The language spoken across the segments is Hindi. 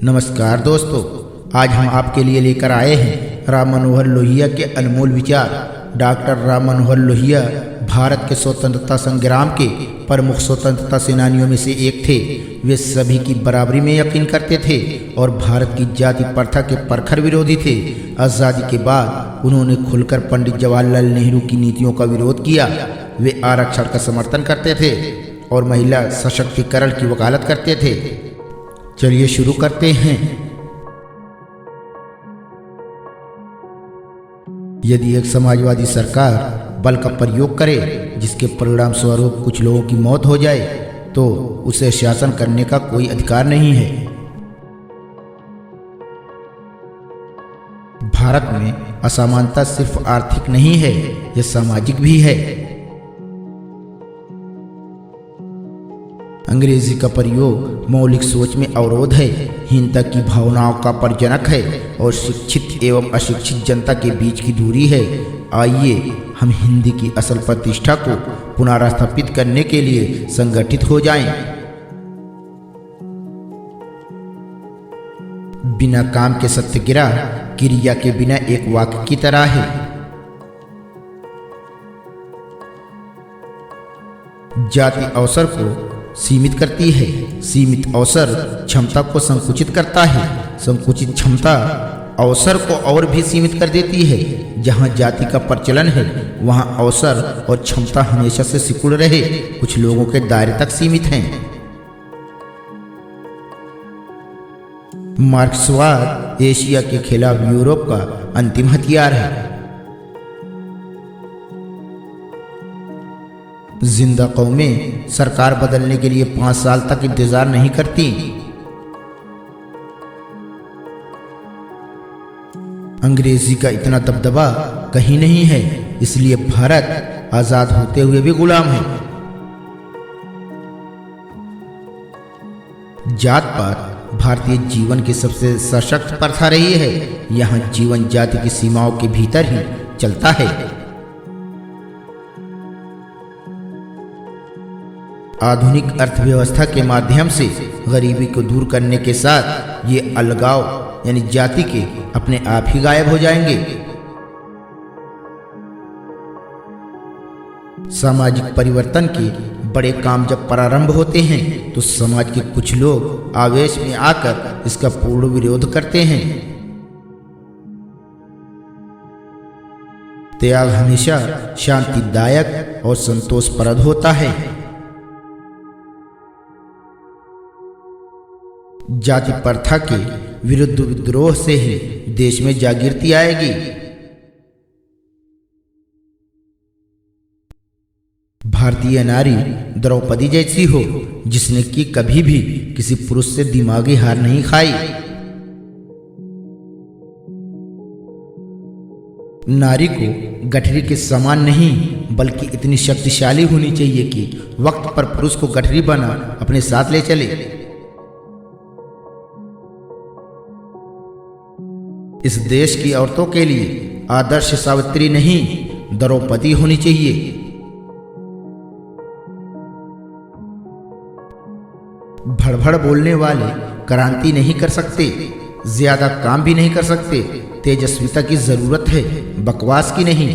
नमस्कार दोस्तों, आज हम आपके लिए लेकर आए हैं राम मनोहर लोहिया के अनमोल विचार। डॉक्टर राम मनोहर लोहिया भारत के स्वतंत्रता संग्राम के प्रमुख स्वतंत्रता सेनानियों में से एक थे। वे सभी की बराबरी में यकीन करते थे और भारत की जाति प्रथा के प्रखर विरोधी थे। आज़ादी के बाद उन्होंने खुलकर पंडित जवाहरलाल नेहरू की नीतियों का विरोध किया। वे आरक्षण का समर्थन करते थे और महिला सशक्तिकरण की वकालत करते थे। चलिए शुरू करते हैं। यदि एक समाजवादी सरकार बल का प्रयोग करे जिसके परिणाम स्वरूप कुछ लोगों की मौत हो जाए तो उसे शासन करने का कोई अधिकार नहीं है। भारत में असमानता सिर्फ आर्थिक नहीं है, यह सामाजिक भी है। अंग्रेजी का प्रयोग मौलिक सोच में अवरोध है, हीनता की भावनाओं का प्रजनक है और शिक्षित एवं अशिक्षित जनता के बीच की दूरी है। आइए हम हिंदी की असल प्रतिष्ठा को पुनर्स्थापित करने के लिए संगठित हो जाएं। बिना काम के सत्याग्रह क्रिया के बिना एक वाक्य की तरह है। जाति अवसर को सीमित करती है, सीमित अवसर क्षमता को संकुचित करता है, संकुचित क्षमता अवसर को और भी सीमित कर देती है। जहाँ जाति का प्रचलन है वहाँ अवसर और क्षमता हमेशा से सिकुड़ रहे कुछ लोगों के दायरे तक सीमित हैं। मार्क्सवाद एशिया के खिलाफ यूरोप का अंतिम हथियार है। जिंदा कौमें सरकार बदलने के लिए 5 साल तक इंतजार नहीं करती। अंग्रेजी का इतना दबदबा कहीं नहीं है, इसलिए भारत आजाद होते हुए भी गुलाम है। जात पात भारतीय जीवन की सबसे सशक्त प्रथा रही है। यहाँ जीवन जाति की सीमाओं के भीतर ही चलता है। आधुनिक अर्थव्यवस्था के माध्यम से गरीबी को दूर करने के साथ ये अलगाव यानी जाति के अपने आप ही गायब हो जाएंगे। सामाजिक परिवर्तन के बड़े काम जब प्रारंभ होते हैं तो समाज के कुछ लोग आवेश में आकर इसका पूर्ण विरोध करते हैं। त्याग हमेशा शांतिदायक और संतोषप्रद होता है। जाति प्रथा के विरुद्ध विद्रोह से ही देश में जागृति आएगी। भारतीय नारी द्रौपदी जैसी हो जिसने कि कभी भी किसी पुरुष से दिमागी हार नहीं खाई। नारी को गठरी के समान नहीं बल्कि इतनी शक्तिशाली होनी चाहिए कि वक्त पर पुरुष को गठरी बना अपने साथ ले चले। इस देश की औरतों के लिए आदर्श सावित्री नहीं द्रौपदी होनी चाहिए। भड़बड़ बोलने वाले क्रांति नहीं कर सकते, ज्यादा काम भी नहीं कर सकते। तेजस्विता की जरूरत है, बकवास की नहीं।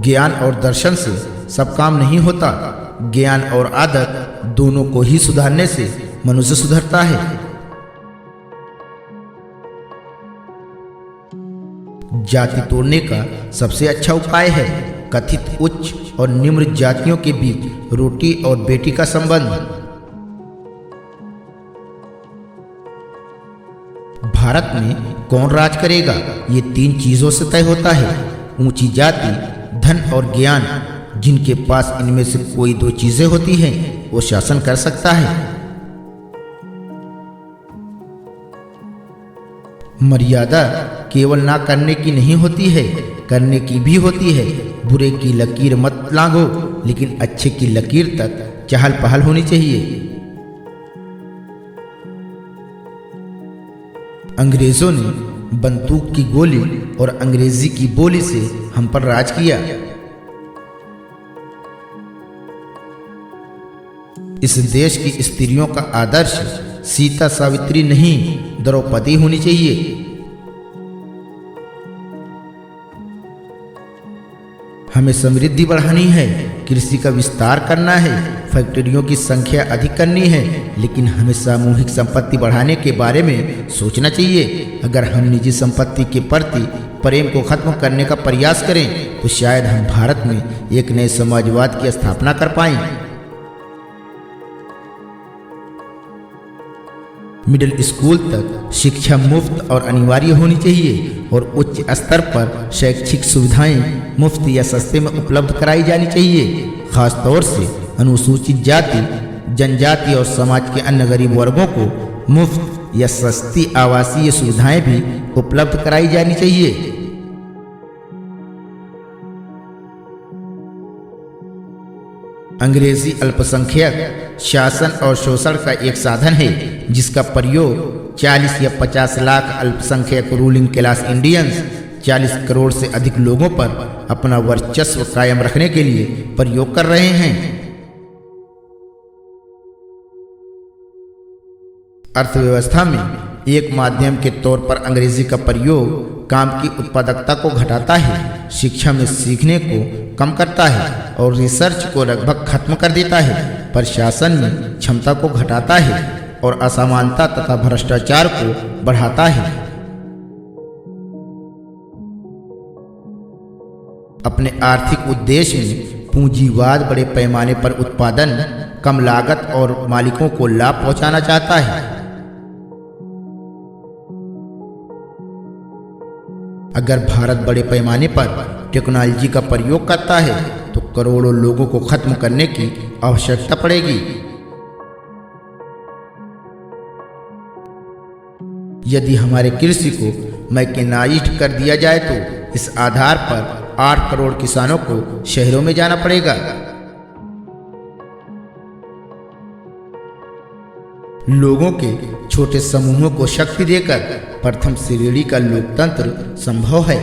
ज्ञान और दर्शन से सब काम नहीं होता। ज्ञान और आदत दोनों को ही सुधारने से मनुष्य सुधरता है। जाति तोड़ने का सबसे अच्छा उपाय है कथित उच्च और निम्न जातियों के बीच रोटी और बेटी का संबंध। भारत में कौन राज करेगा ये 3 चीजों से तय होता है। ऊंची जाति, धन और ज्ञान। जिनके पास इनमें से कोई 2 चीजें होती हैं वो शासन कर सकता है। मर्यादा केवल ना करने की नहीं होती है, करने की भी होती है। बुरे की लकीर मत लांघो, लेकिन अच्छे की लकीर तक चहल पहल होनी चाहिए। अंग्रेजों ने बंदूक की गोली और अंग्रेजी की बोली से हम पर राज किया। इस देश की स्त्रियों का आदर्श सीता सावित्री नहीं द्रौपदी होनी चाहिए। हमें समृद्धि बढ़ानी है, कृषि का विस्तार करना है, फैक्ट्रियों की संख्या अधिक करनी है, लेकिन हमें सामूहिक संपत्ति बढ़ाने के बारे में सोचना चाहिए। अगर हम निजी संपत्ति के प्रति प्रेम को खत्म करने का प्रयास करें तो शायद हम भारत में एक नए समाजवाद की स्थापना कर पाएं। मिडिल स्कूल तक शिक्षा मुफ्त और अनिवार्य होनी चाहिए और उच्च स्तर पर शैक्षिक सुविधाएं मुफ्त या सस्ते में उपलब्ध कराई जानी चाहिए। खासतौर से अनुसूचित जाति, जनजाति और समाज के अन्य गरीब वर्गों को मुफ्त या सस्ती आवासीय सुविधाएं भी उपलब्ध कराई जानी चाहिए। अंग्रेजी अल्पसंख्यक शासन और शोषण का एक साधन है जिसका प्रयोग 40 या 50 लाख अल्पसंख्यक रूलिंग क्लास इंडियंस 40 करोड़ से अधिक लोगों पर अपना वर्चस्व कायम रखने के लिए प्रयोग कर रहे हैं। अर्थव्यवस्था में एक माध्यम के तौर पर अंग्रेजी का प्रयोग काम की उत्पादकता को घटाता है, शिक्षा में सीखने को कम करता है और रिसर्च को लगभग खत्म कर देता है। प्रशासन में क्षमता को घटाता है और असमानता तथा भ्रष्टाचार को बढ़ाता है। अपने आर्थिक उद्देश्य में पूंजीवाद बड़े पैमाने पर उत्पादन, कम लागत और मालिकों को लाभ पहुंचाना चाहता है। अगर भारत बड़े पैमाने पर टेक्नोलॉजी का प्रयोग करता है तो करोड़ों लोगों को खत्म करने की आवश्यकता पड़ेगी। यदि हमारे कृषि को मैकेनाइज्ड कर दिया जाए तो इस आधार पर 8 करोड़ किसानों को शहरों में जाना पड़ेगा। लोगों के छोटे समूहों को शक्ति देकर प्रथम श्रेणी का लोकतंत्र संभव है।